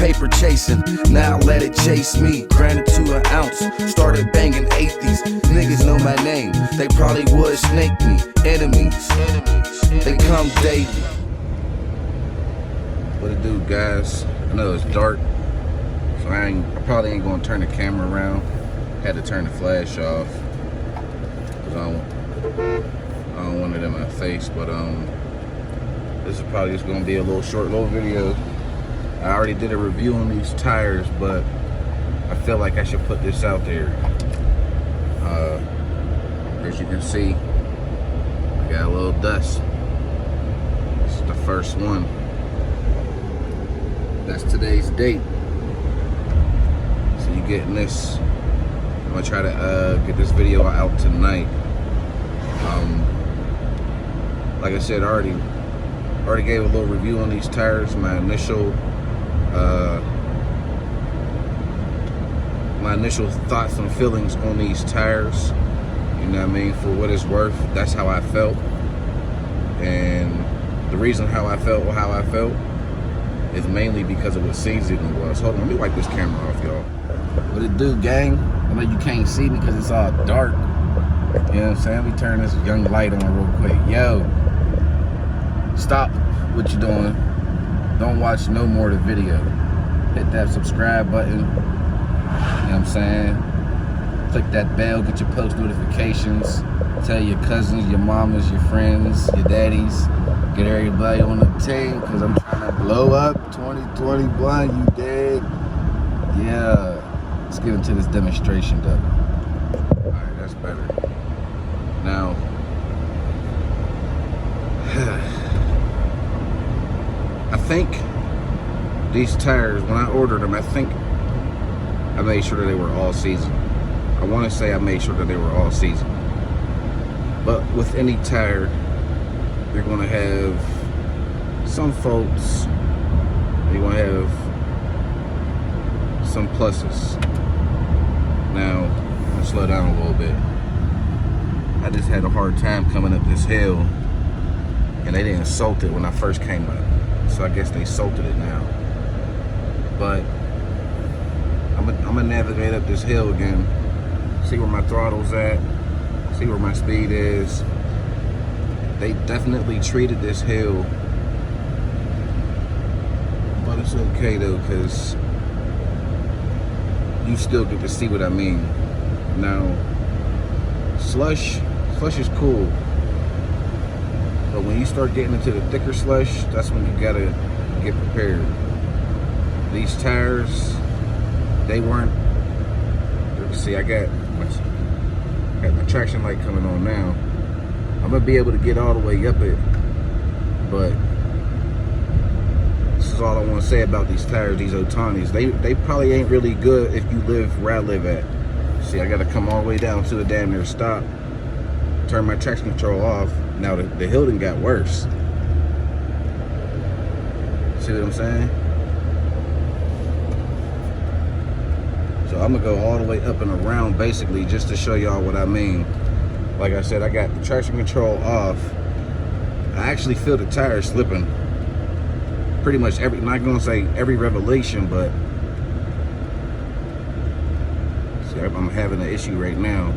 paper chasing, now let it chase me. Granted to an ounce, started banging atheists. Niggas know my name, they probably would snake me. Enemies, they come daily. What it do, guys? I know it's dark, so I probably ain't gonna turn the camera around. Had to turn the flash off because I don't want it in my face. But this is probably just gonna be a little video. I already did a review on these tires, but I feel like I should put this out there. As you can see, I got a little dust. This is the first one. That's today's date. So you getting this. I'm gonna try to get this video out tonight. Like I said, I already gave a little review on these tires. My initial thoughts and feelings on these tires. You know what I mean? For what it's worth, that's how I felt. And the reason how I felt is mainly because of what season it was. Hold on, let me wipe this camera off, y'all. What it do, gang? I know you can't see me because it's all dark. You know what I'm saying? We turn this young light on real quick. Yo, stop what you're doing. Don't watch no more of the video. Hit that subscribe button. You know what I'm saying? Click that bell, get your post notifications. Tell your cousins, your mamas, your friends, your daddies. Get everybody on the team because I'm trying to blow up 2021. You dig? Yeah. Let's get into this demonstration, though. Alright, that's better. Now, I think these tires, when I ordered them, I think I made sure that they were all season. I want to say I made sure that they were all season. But with any tire, you're going to have some faults. You're going to have some pluses. Now, let's slow down a little bit. I just had a hard time coming up this hill, and they didn't salt it when I first came up. So I guess they salted it now. But I'm gonna navigate up this hill again, see where my throttle's at, see where my speed is. They definitely treated this hill, but it's okay though, because you still get to see what I mean. Now, slush is cool, but when you start getting into the thicker slush, that's when you gotta get prepared. These tires, they weren't, see, I got my traction light coming on now. I'm gonna be able to get all the way up it, but this is all I want to say about these tires, these Otanis. They probably ain't really good if you live where I live at. See, I gotta come all the way down to the damn near stop, turn my traction control off. Now the hill done got worse. See what I'm saying? So I'm gonna go all the way up and around basically just to show y'all what I mean. Like I said, I got the traction control off. I actually feel the tires slipping pretty much every, I'm not gonna say every revelation, but see, I'm having an issue right now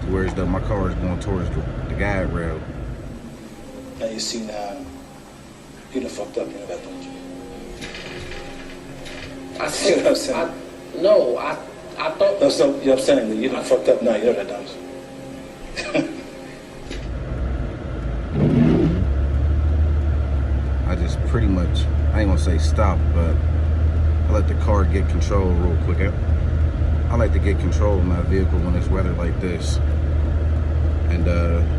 to where as though my car is going towards the guide rail. Now you see now, you done fucked up, you know that, don't you? I see what I'm saying? I thought... No, so, you know what I'm saying? You done fucked up now, you know that, don't you? I just pretty much, I ain't gonna say stop, but I let the car get control real quick. I like to get control of my vehicle when it's weather like this. And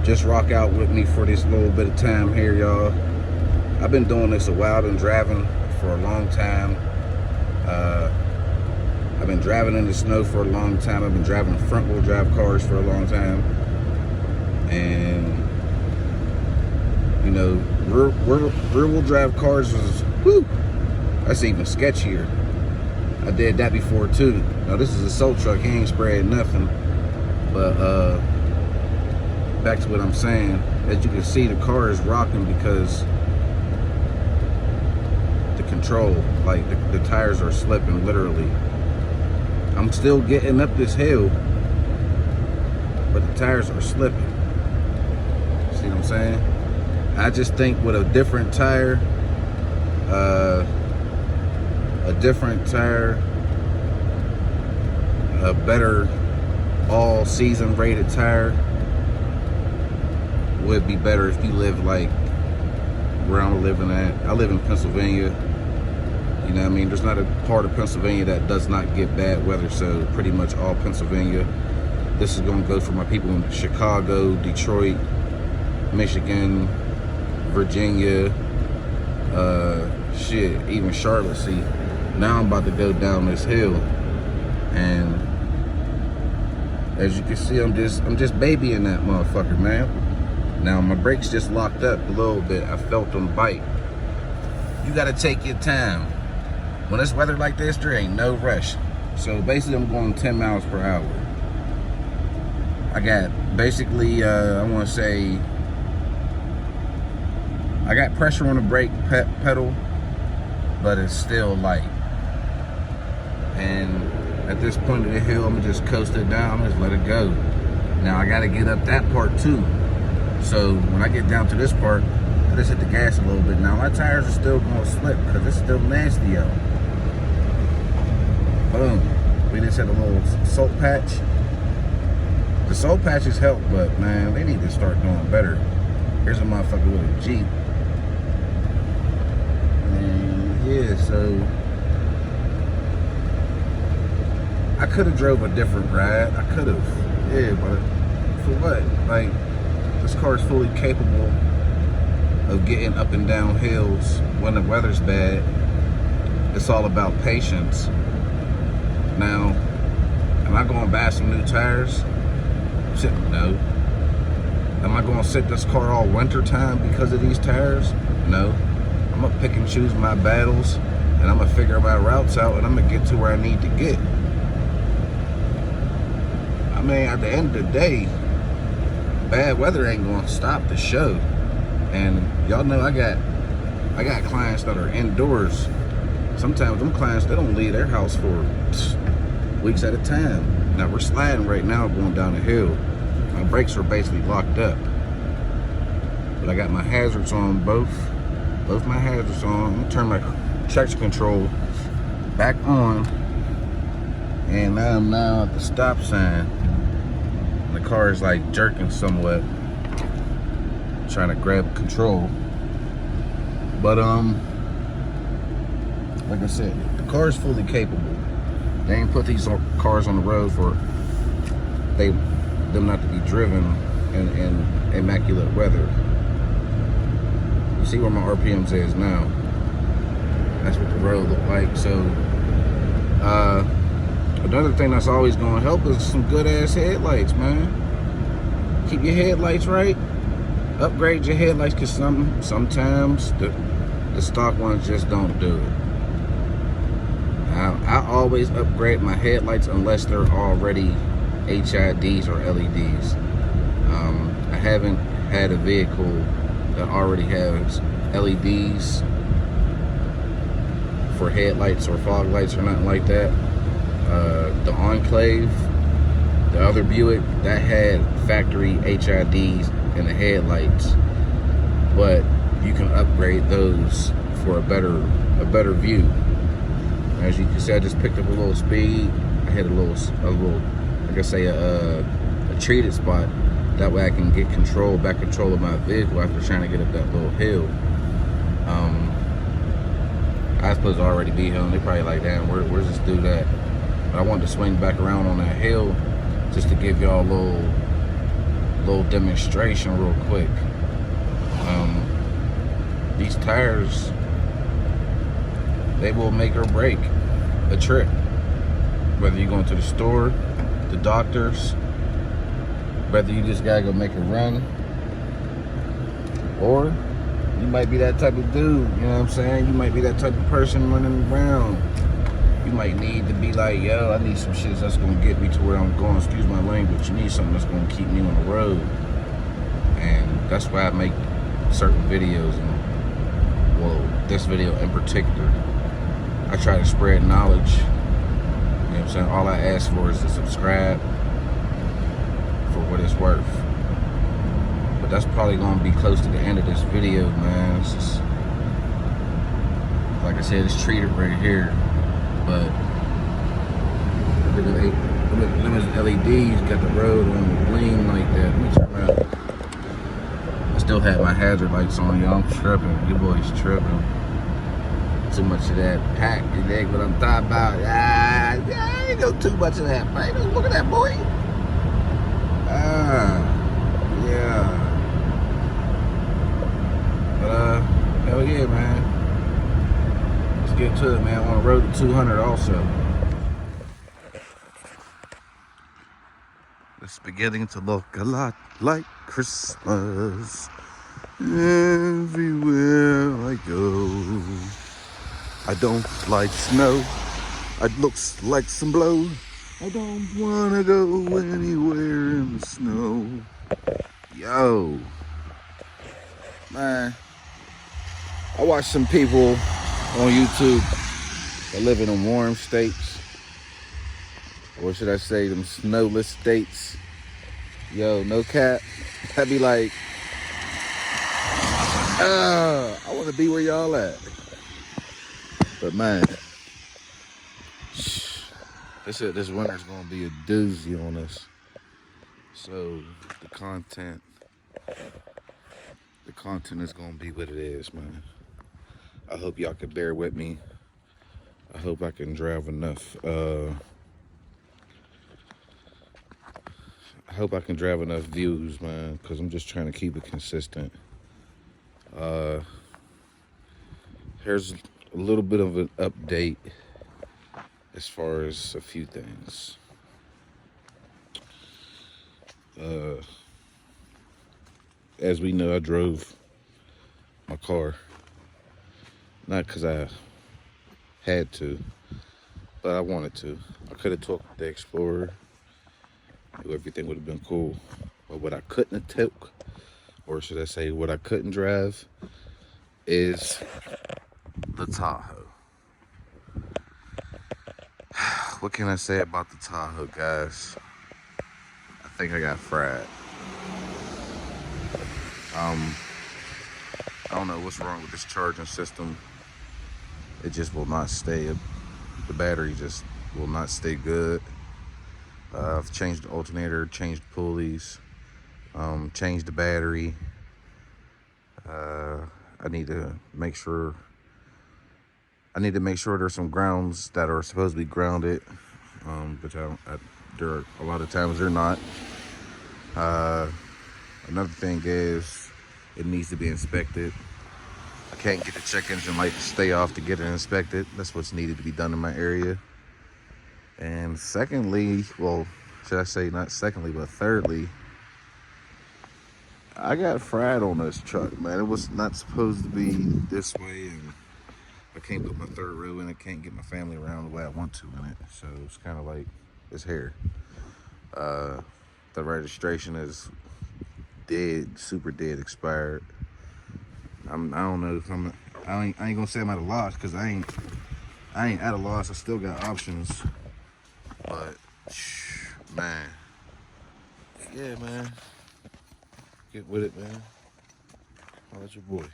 just rock out with me for this little bit of time here, y'all. I've been doing this a while. I've been driving for a long time. I've been driving in the snow for a long time. I've been driving front wheel drive cars for a long time. And you know, rear wheel drive cars is, whew, that's even sketchier. I did that before too. Now this is a soul truck, he ain't spraying nothing. But back to what I'm saying, as you can see, the car is rocking because the control. Like the tires are slipping, literally. I'm still getting up this hill, but the tires are slipping. See what I'm saying? I just think with a different tire, a better all-season rated tire would be better if you live like where I'm living at. I live in Pennsylvania. You know what I mean? There's not a part of Pennsylvania that does not get bad weather, so pretty much all Pennsylvania. This is gonna go for my people in Chicago, Detroit, Michigan, Virginia, shit, even Charlotte. See, now I'm about to go down this hill, and as you can see, I'm just babying that motherfucker, man. Now my brakes just locked up a little bit. I felt them bite. You gotta take your time. When it's weather like this, there ain't no rush. So basically I'm going 10 miles per hour. I got basically, I wanna say, I got pressure on the brake pedal, but it's still light. And at this point of the hill, I'm gonna just coast it down, just let it go. Now I gotta get up that part too. So when I get down to this part, I just hit the gas a little bit. Now my tires are still gonna slip because it's still nasty out. Boom. We just had a little salt patch. The salt patches help, but man, they need to start doing better. Here's a motherfucker with a Jeep. And yeah, so I could have drove a different ride. I could have. Yeah, but for what? Like, this car is fully capable of getting up and down hills when the weather's bad. It's all about patience. Now, am I going to buy some new tires? Shit, no. Am I going to sit this car all winter time because of these tires? No. I'm going to pick and choose my battles, and I'm going to figure my routes out, and I'm going to get to where I need to get. I mean, at the end of the day, bad weather ain't going to stop the show. And y'all know I got clients that are indoors. Sometimes them clients, they don't leave their house for weeks at a time. Now we're sliding right now going down the hill. My brakes are basically locked up. But I got my hazards on, both my hazards on. I'm gonna turn my traction control back on. And I'm now at the stop sign. The car is like jerking somewhat, trying to grab control. But like I said, the car is fully capable. They ain't put these cars on the road for them not to be driven in immaculate weather. You see where my RPMs is now. That's what the road look like. So another thing that's always gonna help is some good ass headlights, man. Keep your headlights right. Upgrade your headlights, because sometimes the stock ones just don't do it. I always upgrade my headlights unless they're already HIDs or LEDs. I haven't had a vehicle that already has LEDs for headlights or fog lights or nothing like that. The Enclave, the other Buick, that had factory HIDs in the headlights, but you can upgrade those for a better view. As you can see, I just picked up a little speed. I hit a little, like I say, a treated spot. That way I can get back control of my vehicle after trying to get up that little hill. I was supposed to already be home. They probably like, damn, where's this dude at? But I wanted to swing back around on that hill just to give y'all a little demonstration real quick. These tires, they will make or break a trip. Whether you're going to the store, the doctors, whether you just gotta go make a run, or you might be that type of dude, you know what I'm saying? You might be that type of person running around. You might need to be like, yo, I need some shit that's gonna get me to where I'm going. Excuse my language. You need something that's gonna keep me on the road. And that's why I make certain videos. And well, this video in particular, I try to spread knowledge. You know what I'm saying? All I ask for is to subscribe for what it's worth. But that's probably gonna be close to the end of this video, man. It's just, like I said, it's treated right here, but look at the LEDs, got the road on the bling like that. Let me turn around. I still have my hazard lights on, y'all. I'm tripping. You boys tripping. Too much of that pack, you dig what I'm talking about? Yeah, ain't no too much of that, man. Look at that, boy. Yeah. But, hell yeah, man. Let's get to it, man. On the road to 200 also. It's beginning to look a lot like Christmas everywhere I go. I don't like snow. It looks like some blow. I don't wanna go anywhere in the snow. Yo, man, I watch some people on YouTube that live in warm states, or should I say them snowless states. Yo, no cap. I'd be like, I wanna be where y'all at. But man, this winter's gonna be a doozy on us. So the content is gonna be what it is, man. I hope y'all can bear with me. I hope I can drive enough. I hope I can drive enough views, man, because I'm just trying to keep it consistent. Here's a little bit of an update as far as a few things. As we know, I drove my car, not because I had to, but I wanted to. I could have took the Explorer. Everything would have been cool. But what I couldn't have took, or should I say what I couldn't drive, is the Tahoe. What can I say about the Tahoe, guys? I think I got fried. I don't know what's wrong with this charging system. It just will not stay. The battery just will not stay good. I've changed the alternator, changed the pulleys, changed the battery. I need to make sure there's some grounds that are supposed to be grounded, but there are a lot of times they're not. Another thing is it needs to be inspected. I can't get the check engine light to stay off to get it inspected. That's what's needed to be done in my area. And secondly, well, should I say not secondly, but thirdly, I got fried on this truck, man. It was not supposed to be this way, and I can't put my third row in. I can't get my family around the way I want to in it. So it's kind of like it's here. The registration is dead, super dead, expired. I don't know if I ain't gonna say I'm at a loss, because I ain't at a loss. I still got options. But man, yeah, man, get with it, man. How about your boy?